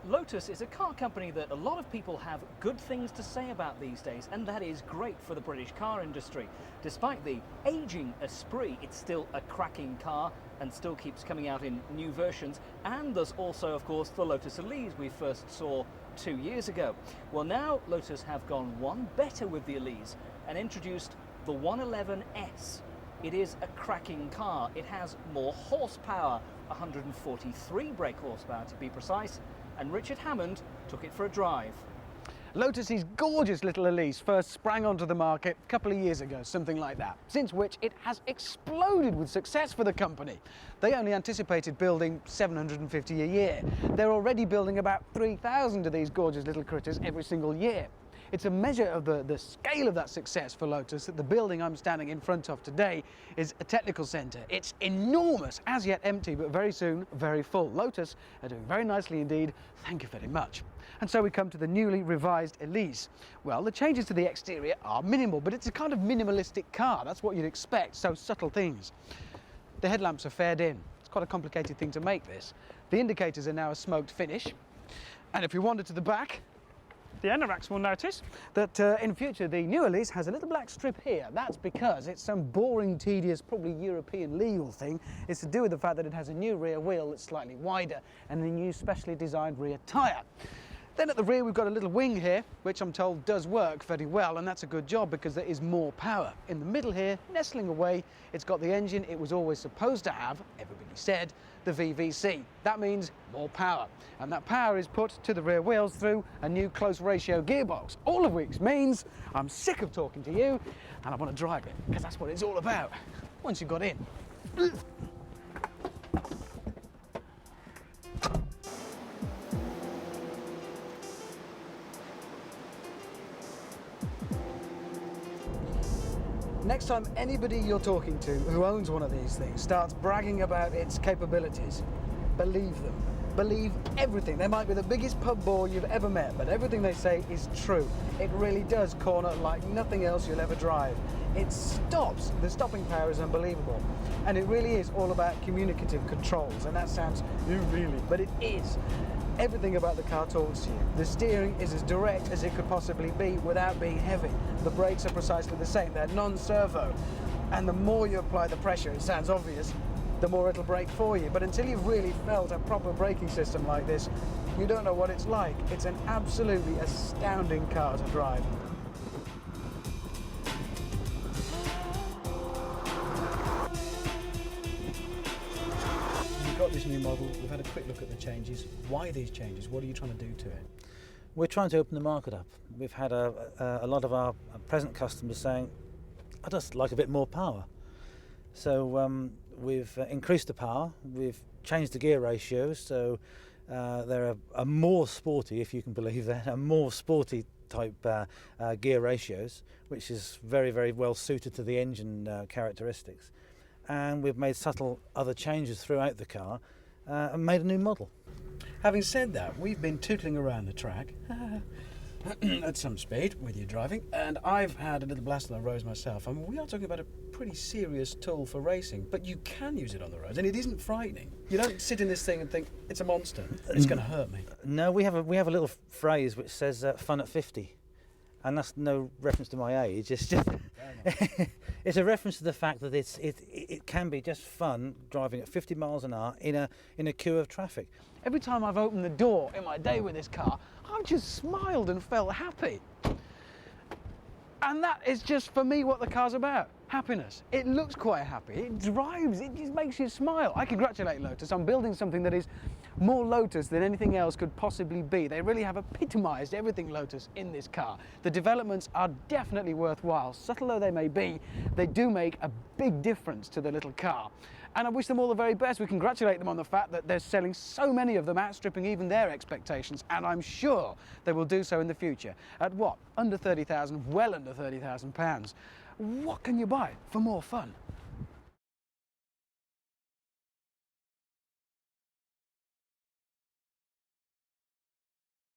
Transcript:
Lotus is a car company that a lot of people have good things to say about these days, and that is great for the British car industry. Despite the aging Esprit, it's still a cracking car and still keeps coming out in new versions. And there's also, of course, the Lotus Elise we first saw 2 years ago. Well, now Lotus have gone one better with the Elise and introduced the 111S. It is a cracking car. It has more horsepower, 143 brake horsepower to be precise, and Richard Hammond took it for a drive. Lotus's gorgeous little Elise first sprang onto the market a couple of years ago, something like that, since which it has exploded with success for the company. They only anticipated building 750 a year. They're already building about 3,000 of these gorgeous little critters every single year. It's a measure of the scale of that success for Lotus that the building I'm standing in front of today is a technical centre. It's enormous, as yet empty, but very soon very full. Lotus are doing very nicely indeed, thank you very much. And so we come to the newly revised Elise. Well, the changes to the exterior are minimal, but it's a kind of minimalistic car. That's what you'd expect, so subtle things. The headlamps are faired in. It's quite a complicated thing to make this. The indicators are now a smoked finish. And if you wander to the back, the anoraks will notice that in future the new Elise has a little black strip here. That's because it's some boring, tedious, probably European legal thing. It's to do with the fact that it has a new rear wheel that's slightly wider and a new specially designed rear tyre. Then at the rear we've got a little wing here, which I'm told does work very well, and that's a good job because there is more power. In the middle here, nestling away, it's got the engine it was always supposed to have, everybody said, the VVC. That means more power, and that power is put to the rear wheels through a new close ratio gearbox, all of which means I'm sick of talking to you and I want to drive it, because that's what it's all about once you've got in. Next time anybody you're talking to who owns one of these things starts bragging about its capabilities, believe them. Believe everything. They might be the biggest pub bore you've ever met, but everything they say is true. It really does corner like nothing else you'll ever drive. It stops. The stopping power is unbelievable. And it really is all about communicative controls, and that sounds really, but it is. Everything about the car talks to you. The steering is as direct as it could possibly be without being heavy. The brakes are precisely the same. They're non-servo. And the more you apply the pressure, it sounds obvious, the more it'll brake for you. But until you've really felt a proper braking system like this, you don't know what it's like. It's an absolutely astounding car to drive. Got this new model, we've had a quick look at the changes. Why these changes? What are you trying to do to it? We're trying to open the market up. We've had a lot of our present customers saying, I'd just like a bit more power. So we've increased the power, we've changed the gear ratios, so they're a more sporty, if you can believe that, a more sporty type gear ratios, which is very, very well suited to the engine characteristics. And we've made subtle other changes throughout the car and made a new model. Having said that, we've been tootling around the track at some speed with you driving, and I've had a little blast on the roads myself. I mean, we are talking about a pretty serious tool for racing, but you can use it on the roads, and it isn't frightening. You don't sit in this thing and think, it's a monster, it's going to hurt me. No, we have a little phrase which says fun at 50. And that's no reference to my age. It's just it's a reference to the fact that it can be just fun driving at 50 miles an hour in a queue of traffic. Every time I've opened the door in my day with this car, I've just smiled and felt happy. And that is just for me what the car's about. Happiness. It looks quite happy. It drives. It just makes you smile. I congratulate Lotus on building something that is more Lotus than anything else could possibly be. They really have epitomised everything Lotus in this car. The developments are definitely worthwhile. Subtle though they may be, they do make a big difference to the little car. And I wish them all the very best. We congratulate them on the fact that they're selling so many of them, outstripping even their expectations. And I'm sure they will do so in the future. At what? Under 30,000, well under £30,000. What can you buy for more fun?